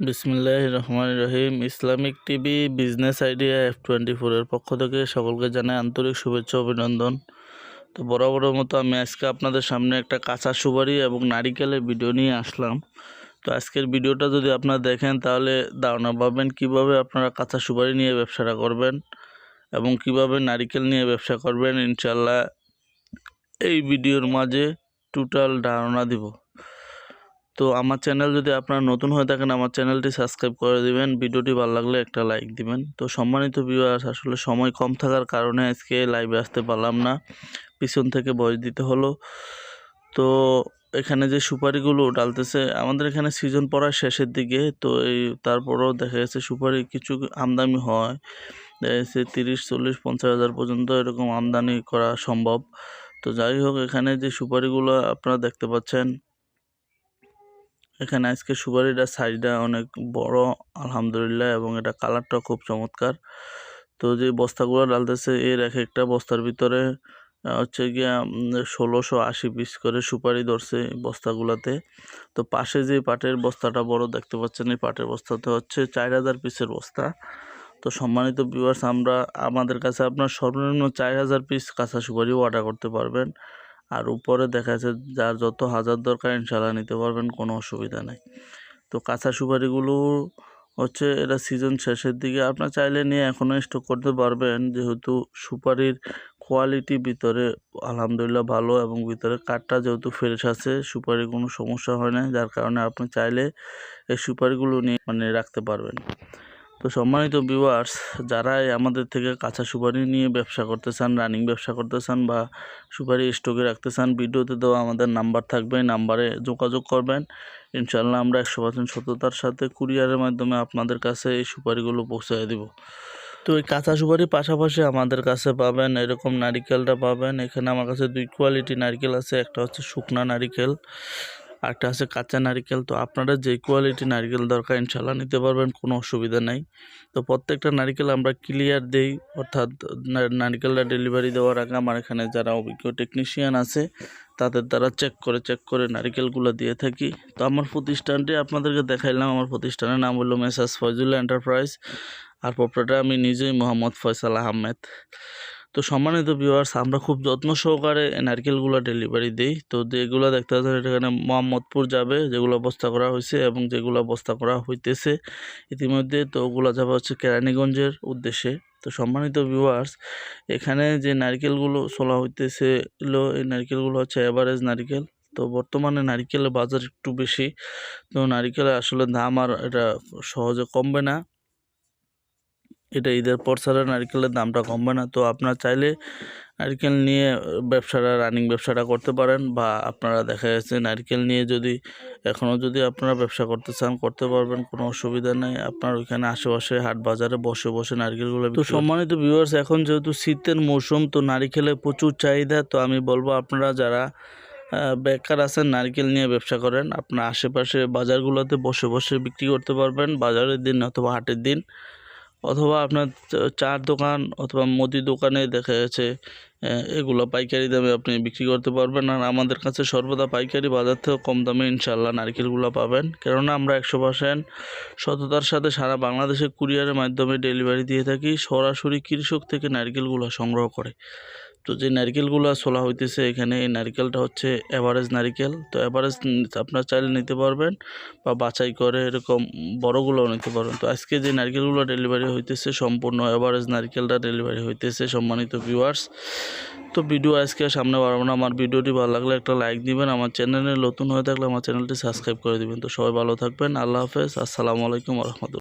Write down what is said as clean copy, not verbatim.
বিসমিল্লাহির রহমানির রহিম। Islamic TV business idea F24 এর পক্ষ থেকে সকলকে জানাই আন্তরিক শুভেচ্ছা অভিনন্দন। তো বরাবরের মতো আমি আজকে আপনাদের সামনে একটা কাঁচা সুপারি এবং নারিকেলের ভিডিও নিয়ে আসলাম। তো আজকের ভিডিওটা যদি আপনারা দেখেন তাহলে ধারণা পাবেন কীভাবে আপনারা কাঁচা সুপারি নিয়ে ব্যবসাটা করবেন এবং কিভাবে নারিকেল নিয়ে ব্যবসা করবেন। ইনশাল্লাহ এই ভিডিওর মাঝে টোটাল ধারণা দিব। তো আমার চ্যানেল যদি আপনারা নতুন হয়ে থাকেন আমার চ্যানেলটি সাবস্ক্রাইব করে দিবেন, ভিডিওটি ভালো লাগলে একটা লাইক দিবেন। তো সম্মানিত ভিউয়ার্স, আসলে সময় কম থাকার কারণে আজকে লাইভে আসতে পারলাম না, পিছন থেকে ভয়েস দিতে হলো। তো এখানে যে সুপারিগুলো ডালতেছে আমাদের এখানে সিজন পড়ার শেষের দিকে, তো তারপরেও দেখা যাচ্ছে সুপারি কিছু আমদানি হয়, দেখা যাচ্ছে 30, 40, 50 হাজার পর্যন্ত এরকম আমদানি করা সম্ভব। তো যাই হোক, এখানে যে সুপারিগুলো আপনারা দেখতে পাচ্ছেন, এখানে আজকে সুপারিটার সাইজটা অনেক বড় আলহামদুলিল্লাহ, এবং এটা কালারটা খুব চমৎকার। তো যে বস্তাগুলো ডালতেছে এর এক একটা বস্তার ভিতরে হচ্ছে গিয়া 1680 পিস করে সুপারি ধরছে বস্তাগুলাতে। তো পাশে যে পাটের বস্তাটা বড় দেখতে পাচ্ছেন, এই পাটের বস্তাতে হচ্ছে 4000 পিসের বস্তা। তো সম্মানিত ভিউয়ার্স, আমাদের কাছে আপনার সর্বনিম্ন 4000 পিস কাঁচা সুপারিও অর্ডার করতে পারবেন, আর উপরে দেখা যাচ্ছে যার যত হাজার দরকার ইনশাল্লাহ নিতে পারবেন, কোনো অসুবিধা নেই। তো কাঁচা সুপারিগুলো হচ্ছে এটা সিজন শেষের দিকে, আপনার চাইলে নিয়ে এখনও স্টক করতে পারবেন, যেহেতু সুপারির কোয়ালিটি ভিতরে আলহামদুলিল্লাহ ভালো, এবং ভিতরে কাঠটা যেহেতু ফ্রেশ আছে, সুপারির কোনো সমস্যা হয় না, যার কারণে আপনি চাইলে এই সুপারিগুলো নিয়ে রাখতে পারবেন। তো সম্মানিত ভিউয়ার্স, যারাই আমাদের থেকে কাঁচা সুপারি নিয়ে ব্যবসা করতে চান, রানিং ব্যবসা করতে চান বা সুপারি স্টকে রাখতে চান, ভিডিওতে দেওয়া আমাদের নাম্বার থাকবে, নাম্বারে যোগাযোগ করবেন। ইনশাল্লাহ আমরা 100% সততার সাথে কুরিয়ারের মাধ্যমে আপনাদের কাছে এই সুপারিগুলো পৌঁছে দেব। তো এই কাঁচা সুপারির পাশাপাশি আমাদের কাছে পাবেন এরকম নারিকেলটা পাবেন। এখানে আমার কাছে 2 কোয়ালিটি নারিকেল আছে, একটা হচ্ছে শুকনা নারিকেল, আরেকটা আছে কাঁচা নারিকেল। তো আপনারা যে কোয়ালিটি নারিকেল দরকার ইনশাল্লাহ নিতে পারবেন, কোনো অসুবিধা নাই। তো প্রত্যেকটা নারিকেল আমরা ক্লিয়ার দেই, অর্থাৎ নারিকেলটা ডেলিভারি দেওয়ার আগে আমার এখানে যারা অভিজ্ঞ টেকনিশিয়ান আছে তাদের দ্বারা চেক করে নারিকেলগুলো দিয়ে থাকি। তো আমার প্রতিষ্ঠানটি আপনাদেরকে দেখাইলাম, আমার প্রতিষ্ঠানের নাম হলো মেসার্স ফয়জুল্লাহ এন্টারপ্রাইজ, আর প্রপারেটর আমি নিজেই মোহাম্মদ ফয়সাল আহমেদ। তো সম্মানিত ভিউয়ার্স, আমরা খুব যত্ন সহকারে নারকেলগুলো ডেলিভারি দিই। তো যেগুলো দেখতে পাচ্ছেন এখানে মোহাম্মদপুর যাবে, যেগুলো বস্তা করা হয়েছে, এবং যেগুলো বস্তা করা হইতেছে ইতিমধ্যে, তো ওগুলো যাবে হচ্ছে কেরানীগঞ্জের উদ্দেশ্যে। তো সম্মানিত ভিউয়ার্স, এখানে যে নারকেলগুলো চলা হইতেছে এই নারকেলগুলো হচ্ছে এভারেজ নারকেল। তো বর্তমানে নারিকেলের বাজার একটু বেশি, তো নারিকেলের আসলে দাম আর এটা সহজে কমবে না, এটা ঈদের পর ছাড়া নারকেলের দামটা কমবে না। তো আপনারা চাইলে নারকেল নিয়ে রানিং ব্যবসাটা করতে পারেন, বা আপনারা দেখা যাচ্ছে নারকেল নিয়ে এখনও যদি আপনারা ব্যবসা করতে চান করতে পারবেন, কোনো অসুবিধা নেই। আপনার ওইখানে আশেপাশে হাট বাজারে বসে বসে নারকেলগুলো। তো সম্মানিত ভিউয়ার্স, এখন যেহেতু শীতের মৌসুম, তো নারিকেলের প্রচুর চাহিদা। তো আমি বলবো আপনারা যারা বেকার আছেন, নারকেল নিয়ে ব্যবসা করেন, আপনার আশেপাশে বাজারগুলোতে বসে বসে বিক্রি করতে পারবেন, বাজারের দিন অথবা হাটের দিন, অথবা আপনার চার দোকান অথবা মুদি দোকানে দেখা যাচ্ছে এগুলো পাইকারি দামে আপনি বিক্রি করতে পারবেন। আর আমাদের কাছে সর্বদা পাইকারি বাজার থেকে কম দামে ইনশাল্লাহ নারকেলগুলো পাবেন, কেননা আমরা 100% সততার সাথে সারা বাংলাদেশে কুরিয়ারের মাধ্যমে ডেলিভারি দিয়ে থাকি, সরাসরি কৃষক থেকে নারকেলগুলো সংগ্রহ করে। তো যে নারকেলগুলো চলা হইতেছে এখানে, এই নারকেলটা হচ্ছে এভারেজ নারকেল। তো এভারেজ আপনার চাইলে নিতে পারবেন, বা বাছাই করে এরকম বড়গুলোও নিতে পারবেন। তো আজকে যে নারকেলগুলো ডেলিভারি হইতেছে সম্পূর্ণ এভারেজ নারকেলটা ডেলিভারি হইতেছে সম্মানিত ভিউয়ার্স। তো ভিডিও আজকে সামনে বাড়াবো না, আমার ভিডিওটি ভালো লাগলে একটা লাইক দিবেন, আমার চ্যানেলে নতুন হয়ে থাকলে আমার চ্যানেলটি সাবস্ক্রাইব করে দিবেন। তো সবাই ভালো থাকবেন, আল্লাহ হাফেজ, আসসালামু আলাইকুম ওয়া রাহমাতুল্লাহ।